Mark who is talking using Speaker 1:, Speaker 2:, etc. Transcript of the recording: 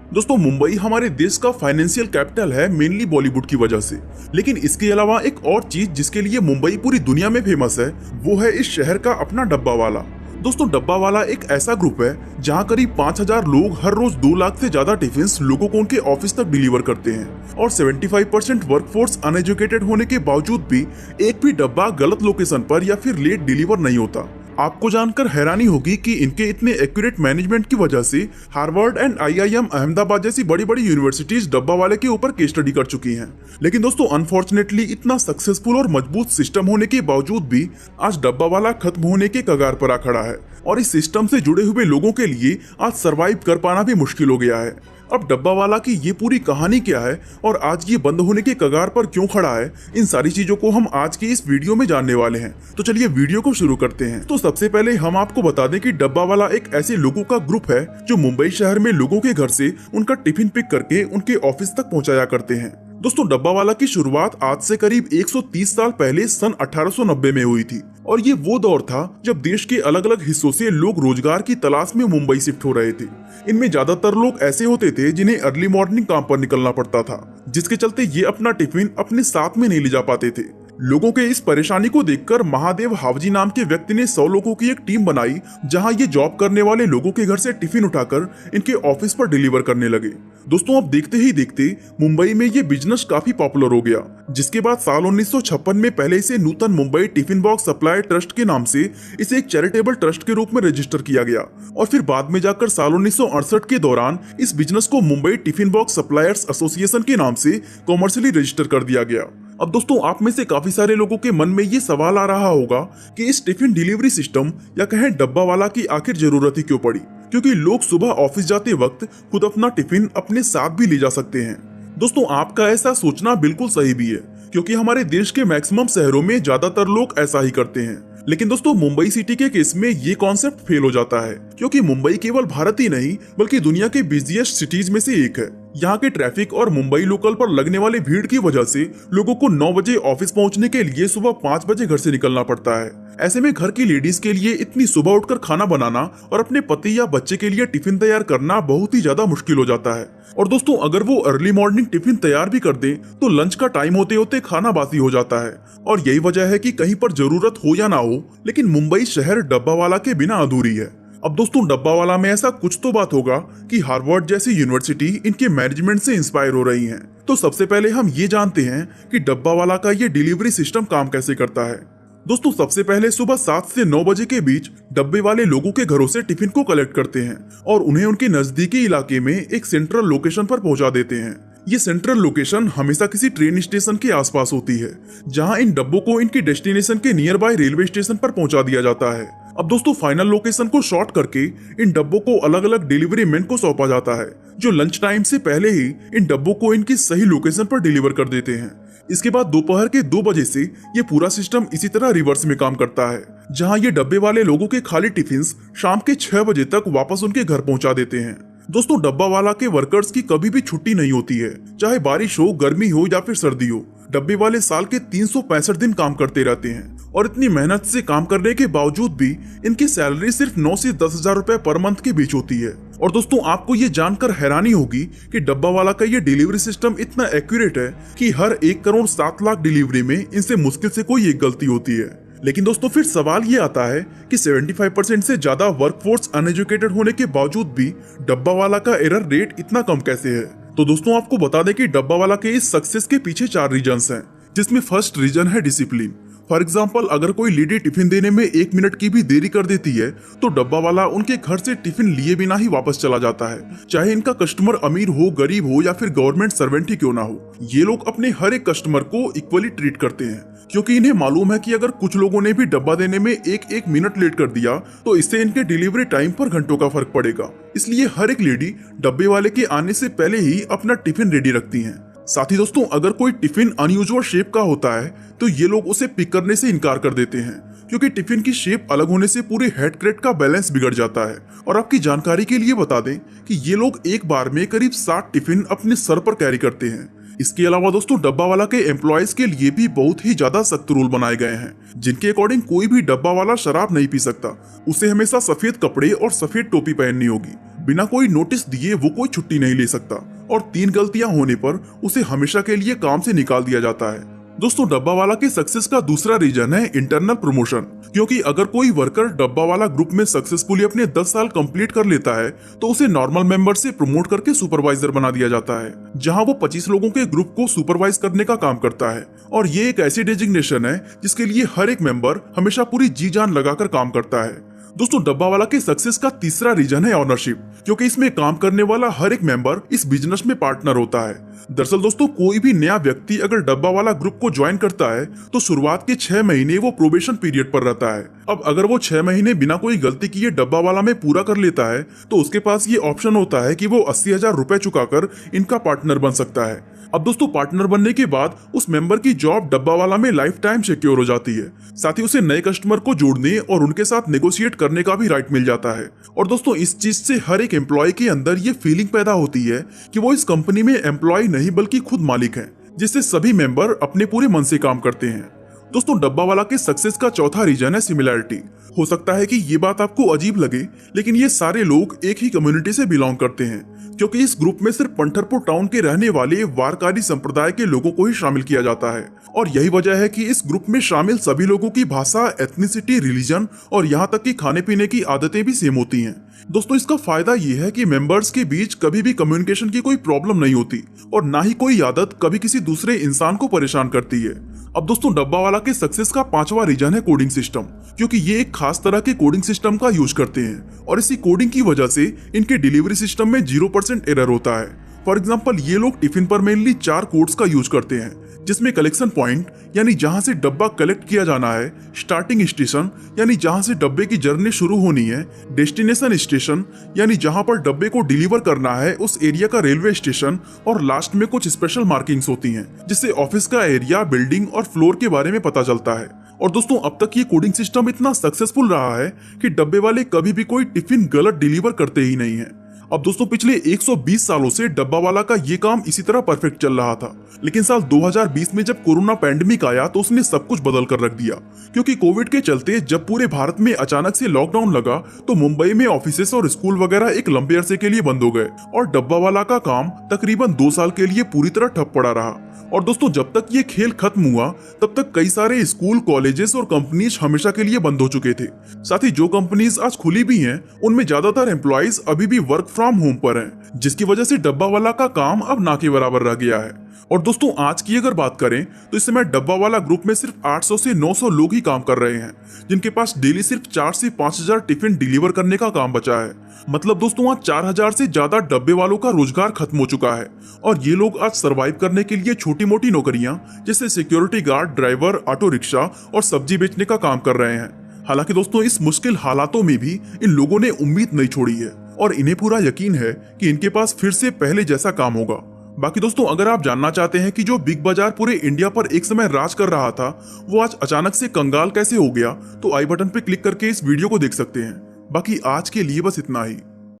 Speaker 1: दोस्तों मुंबई हमारे देश का फाइनेंशियल कैपिटल है, मेनली बॉलीवुड की वजह से। लेकिन इसके अलावा एक और चीज जिसके लिए मुंबई पूरी दुनिया में फेमस है वो है इस शहर का अपना डब्बा वाला। दोस्तों डब्बा वाला एक ऐसा ग्रुप है जहां करीब 5000 लोग हर रोज 2 लाख से ज्यादा टिफिन लोगों को उनके ऑफिस तक डिलीवर करते हैं और 75% वर्कफोर्स अनएजुकेटेड होने के बावजूद भी एक भी डब्बा गलत लोकेशन पर या फिर लेट डिलीवर नहीं होता। आपको जानकर हैरानी होगी कि इनके इतने एक्यूरेट मैनेजमेंट की वजह से हार्वर्ड एंड आईआईएम अहमदाबाद जैसी बड़ी बड़ी यूनिवर्सिटीज डब्बा वाले के ऊपर केस स्टडी कर चुकी हैं। लेकिन दोस्तों अनफॉर्चुनेटली इतना सक्सेसफुल और मजबूत सिस्टम होने के बावजूद भी आज डब्बा वाला खत्म होने के कगार पर आ खड़ा है और इस सिस्टम से जुड़े हुए लोगों के लिए आज सरवाइव कर पाना भी मुश्किल हो गया है। अब डब्बा वाला की ये पूरी कहानी क्या है और आज ये बंद होने के कगार पर क्यों खड़ा है, इन सारी चीजों को हम आज की इस वीडियो में जानने वाले हैं। तो चलिए वीडियो को शुरू करते हैं। तो सबसे पहले हम आपको बता दें कि डब्बा वाला एक ऐसे लोगों का ग्रुप है जो मुंबई शहर में लोगों के घर से उनका टिफिन पिक करके उनके ऑफिस तक पहुंचाया करते हैं। दोस्तों डब्बा वाला की शुरुआत आज से करीब 130 साल पहले सन 1890 में हुई थी और ये वो दौर था जब देश के अलग अलग हिस्सों से लोग रोजगार की तलाश में मुंबई शिफ्ट हो रहे थे। इनमें ज्यादातर लोग ऐसे होते थे जिन्हें अर्ली मॉर्निंग काम पर निकलना पड़ता था, जिसके चलते ये अपना टिफिन अपने साथ में नहीं ले जा पाते थे। लोगों के इस परेशानी को देखकर महादेव हावजी नाम के व्यक्ति ने 100 लोगों की एक टीम बनाई जहां ये जॉब करने वाले लोगों के घर से टिफिन उठाकर इनके ऑफिस पर डिलीवर करने लगे। दोस्तों अब देखते ही देखते मुंबई में ये बिजनेस काफी पॉपुलर हो गया, जिसके बाद साल 1956 में पहले इसे Nutan Mumbai tiffin box supply trust के नाम से इसे एक चैरिटेबल ट्रस्ट के रूप में रजिस्टर किया गया और फिर बाद में जाकर साल 1968 के दौरान इस बिजनेस को Mumbai tiffin box suppliers association के नाम से कॉमर्शियली रजिस्टर कर दिया गया। अब दोस्तों आप में से काफी सारे लोगों के मन में ये सवाल आ रहा होगा कि इस टिफिन डिलीवरी सिस्टम या कहें डब्बा वाला की आखिर जरूरत ही क्यों पड़ी, क्योंकि लोग सुबह ऑफिस जाते वक्त खुद अपना टिफिन अपने साथ भी ले जा सकते हैं। दोस्तों आपका ऐसा सोचना बिल्कुल सही भी है, क्योंकि हमारे देश के मैक्सिमम शहरों में ज्यादातर लोग ऐसा ही करते हैं। लेकिन दोस्तों मुंबई सिटी के केस में ये कॉन्सेप्ट फेल हो जाता है, क्योंकि मुंबई केवल भारत ही नहीं बल्कि दुनिया के बिजिएस्ट सिटीज में से एक है। यहाँ के ट्रैफिक और मुंबई लोकल पर लगने वाली भीड़ की वजह से लोगों को 9 बजे ऑफिस पहुँचने के लिए सुबह 5 बजे घर से निकलना पड़ता है। ऐसे में घर की लेडीज के लिए इतनी सुबह उठकर खाना बनाना और अपने पति या बच्चे के लिए टिफिन तैयार करना बहुत ही ज्यादा मुश्किल हो जाता है। और दोस्तों अगर वो अर्ली मॉर्निंग टिफिन तैयार भी कर दे तो लंच का टाइम होते होते खाना बासी हो जाता है और यही वजह है कि कहीं पर जरूरत हो या ना हो लेकिन मुंबई शहर डब्बा वाला के बिना अधूरी है। अब दोस्तों डब्बा वाला में ऐसा कुछ तो बात होगा कि हार्वर्ड जैसी यूनिवर्सिटी इनके मैनेजमेंट से इंस्पायर हो रही हैं। तो सबसे पहले हम ये जानते हैं कि डब्बा वाला का ये डिलीवरी सिस्टम काम कैसे करता है। दोस्तों सबसे पहले सुबह 7 से 9 बजे के बीच डब्बे वाले लोगों के घरों से टिफिन को कलेक्ट करते हैं और उन्हें उनके नजदीकी इलाके में एक सेंट्रल लोकेशन पर पहुंचा देते हैं। ये सेंट्रल लोकेशन हमेशा किसी ट्रेन स्टेशन के आसपास होती है, जहां इन डब्बों को इनकी डेस्टिनेशन के नियर बाय रेलवे स्टेशन पर पहुंचा दिया जाता है। अब दोस्तों फाइनल लोकेशन को शॉर्ट करके इन डब्बों को अलग अलग डिलीवरी मैन को सौंपा जाता है, जो लंच टाइम से पहले ही इन डब्बों को इनकी सही लोकेशन पर डिलीवर कर देते हैं। इसके बाद दोपहर के 2 बजे से ये पूरा सिस्टम इसी तरह रिवर्स में काम करता है, जहां ये डब्बे वाले लोगों के खाली टिफिन शाम के 6 बजे तक वापस उनके घर पहुंचा देते हैं। दोस्तों डब्बा वाला के वर्कर्स की कभी भी छुट्टी नहीं होती है, चाहे बारिश हो, गर्मी हो या फिर सर्दी हो। डब्बे वाले साल के 365 दिन काम करते रहते हैं और इतनी मेहनत से काम करने के बावजूद भी इनकी सैलरी सिर्फ 9 से 10 हजार रुपए पर मंथ के बीच होती है। और दोस्तों आपको ये जानकर हैरानी होगी कि डब्बा वाला का ये डिलीवरी सिस्टम इतना एक्यूरेट है कि हर 1 करोड़ 7 लाख डिलीवरी में इनसे मुश्किल से कोई एक गलती होती है। लेकिन दोस्तों फिर सवाल ये आता है कि 75% से ज्यादा वर्कफोर्स अनएजुकेटेड होने के बावजूद भी डब्बा वाला का एरर रेट इतना कम कैसे है। तो दोस्तों आपको बता दें कि डब्बा वाला के इस सक्सेस के पीछे 4 रीजंस हैं, जिसमें फर्स्ट रीजन है डिसिप्लिन। फॉर एग्जाम्पल अगर कोई लेडी टिफिन देने में 1 मिनट की भी देरी कर देती है तो डब्बा वाला उनके घर से टिफिन लिए बिना ही वापस चला जाता है, चाहे इनका कस्टमर अमीर हो, गरीब हो या फिर गवर्नमेंट सर्वेंट ही क्यों ना हो। ये लोग अपने हर एक कस्टमर को इक्वली ट्रीट करते हैं, क्योंकि इन्हें मालूम है कि अगर कुछ लोगों ने भी डब्बा देने में 1 मिनट लेट कर दिया तो इससे इनके डिलीवरी टाइम पर घंटों का फर्क पड़ेगा। इसलिए हर एक लेडी डब्बे वाले के आने से पहले ही अपना टिफिन रेडी रखती हैं। साथ ही दोस्तों अगर कोई टिफिन अनयूजुअल शेप का होता है तो ये लोग उसे पिक करने से इनकार कर देते हैं, क्योंकि टिफिन की शेप अलग होने से पूरे हेड क्रेट का बैलेंस बिगड़ जाता है। और आपकी जानकारी के लिए बता दें कि ये लोग एक बार में करीब 60 टिफिन अपने सर पर कैरी करते हैं। इसके अलावा दोस्तों डब्बा वाला के एम्प्लॉयज के लिए भी बहुत ही ज्यादा सख्त रूल बनाए गए हैं, जिनके अकॉर्डिंग कोई भी डब्बा वाला शराब नहीं पी सकता। उसे हमेशा सफेद कपड़े और सफेद टोपी पहननी होगी। बिना कोई नोटिस दिए वो कोई छुट्टी नहीं ले सकता और 3 गलतियां होने पर उसे हमेशा के लिए काम से निकाल दिया जाता है। दोस्तों डब्बा वाला के सक्सेस का दूसरा रीजन है इंटरनल प्रमोशन, क्योंकि अगर कोई वर्कर डब्बा वाला ग्रुप में सक्सेसफुली अपने 10 साल कंप्लीट कर लेता है तो उसे नॉर्मल मेंबर से प्रमोट करके सुपरवाइजर बना दिया जाता है, जहां वो 25 लोगों के ग्रुप को सुपरवाइज करने का काम करता है। और ये एक ऐसी डेजिग्नेशन है जिसके लिए हर एक मेंबर हमेशा पूरी जी जान लगाकर काम करता है। दोस्तों डब्बा वाला के सक्सेस का तीसरा रीजन है ऑनरशिप, क्योंकि इसमें काम करने वाला हर एक मेंबर इस बिजनेस में पार्टनर होता है। दरअसल दोस्तों कोई भी नया व्यक्ति अगर डब्बा वाला ग्रुप को ज्वाइन करता है तो शुरुआत के 6 महीने वो प्रोबेशन पीरियड पर रहता है। अब अगर वो 6 महीने बिना कोई गलती किए डब्बा वाला में पूरा कर लेता है तो उसके पास ये ऑप्शन होता है कि वो 80,000 रुपए चुकाकर इनका पार्टनर बन सकता है। अब दोस्तों पार्टनर बनने के बाद उस मेंबर की जॉब डब्बा वाला में लाइफ टाइम सिक्योर हो जाती है। साथ ही उसे नए कस्टमर को जोड़ने और उनके साथ नेगोशिएट करने का भी राइट मिल जाता है। और दोस्तों इस चीज से हर एक एम्प्लॉय के अंदर ये फीलिंग पैदा होती है कि वो इस कंपनी में एम्प्लॉय नहीं बल्कि खुद मालिक है, जिससे सभी मेंबर अपने पूरे मन से काम करते हैं। दोस्तों डब्बा वाला के सक्सेस का चौथा रीजन है सिमिलैरिटी। हो सकता है कि ये बात आपको अजीब लगे, लेकिन ये सारे लोग एक ही कम्युनिटी से बिलोंग करते हैं, क्योंकि इस ग्रुप में सिर्फ पंढरपुर टाउन के रहने वाले वारकारी संप्रदाय के लोगों को ही शामिल किया जाता है। और यही वजह है कि इस ग्रुप में शामिल सभी लोगों की भाषा, एथनिसिटी, रिलीजन और यहाँ तक कि खाने पीने की आदतें भी सेम होती हैं। दोस्तों इसका फायदा ये है कि मेंबर्स के बीच कभी भी कम्युनिकेशन की कोई प्रॉब्लम नहीं होती और ना ही कोई आदत कभी किसी दूसरे इंसान को परेशान करती है। अब दोस्तों डब्बा वाला के सक्सेस का पांचवा रीजन है कोडिंग सिस्टम, क्योंकि ये एक खास तरह के कोडिंग सिस्टम का यूज करते हैं और इसी कोडिंग की वजह से इनके डिलीवरी सिस्टम में 0% एरर होता है। फॉर एग्जाम्पल ये लोग टिफिन पर मेनली 4 कोड्स का यूज करते हैं, जिसमें कलेक्शन पॉइंट यानी जहां से डब्बा कलेक्ट किया जाना है, स्टार्टिंग स्टेशन यानी जहां से डब्बे की जर्नी शुरू होनी है, डेस्टिनेशन स्टेशन यानी जहां पर डब्बे को डिलीवर करना है उस एरिया का रेलवे स्टेशन, और लास्ट में कुछ स्पेशल मार्किंग्स होती हैं जिससे ऑफिस का एरिया, बिल्डिंग और फ्लोर के बारे में पता चलता है। और दोस्तों अब तक ये कोडिंग सिस्टम इतना सक्सेसफुल रहा है कि डब्बे वाले कभी भी कोई टिफिन गलत डिलीवर करते ही नहीं है। अब दोस्तों पिछले 120 सालों से डब्बा वाला का ये काम इसी तरह परफेक्ट चल रहा था, लेकिन साल 2020 में जब कोरोना पैंडेमिक आया तो उसने सब कुछ बदल कर रख दिया। क्योंकि कोविड के चलते जब पूरे भारत में अचानक से लॉकडाउन लगा तो मुंबई में ऑफिसेस और स्कूल वगैरह एक लंबे अरसे के लिए बंद हो गए और डब्बा वाला का काम तकरीबन 2 साल के लिए पूरी तरह ठप पड़ा रहा। और दोस्तों जब तक ये खेल खत्म हुआ तब तक कई सारे स्कूल, कॉलेजेस और कंपनीज हमेशा के लिए बंद हो चुके थे। साथ ही जो कंपनीज आज खुली भी हैं उनमें ज्यादातर एम्प्लॉइज अभी भी वर्क फ्रॉम होम पर हैं, जिसकी वजह से डब्बा वाला का काम अब ना के बराबर रह गया है। और दोस्तों आज की अगर बात करें तो इस समय डब्बा वाला ग्रुप में सिर्फ 800 से 900 लोग ही काम कर रहे हैं, जिनके पास डेली सिर्फ 4 से 5,000 टिफिन डिलीवर करने का काम बचा है। मतलब दोस्तों आज 4,000 से ज्यादा डब्बे वालों का रोजगार खत्म हो चुका है और ये लोग आज सरवाइव करने के लिए छोटी मोटी नौकरियां जैसे security guard, driver, auto rickshaw और सब्जी बेचने का काम कर रहे हैं। हालांकि दोस्तों इस मुश्किल हालातों में भी इन लोगों ने उम्मीद नहीं छोड़ी है और इन्हें पूरा यकीन है कि इनके पास फिर से पहले जैसा काम होगा। बाकी दोस्तों अगर आप जानना चाहते हैं कि जो बिग बाजार पूरे इंडिया पर एक समय राज कर रहा था वो आज अचानक से कंगाल कैसे हो गया, तो आई बटन पे क्लिक करके इस वीडियो को देख सकते हैं। बाकी आज के लिए बस इतना ही।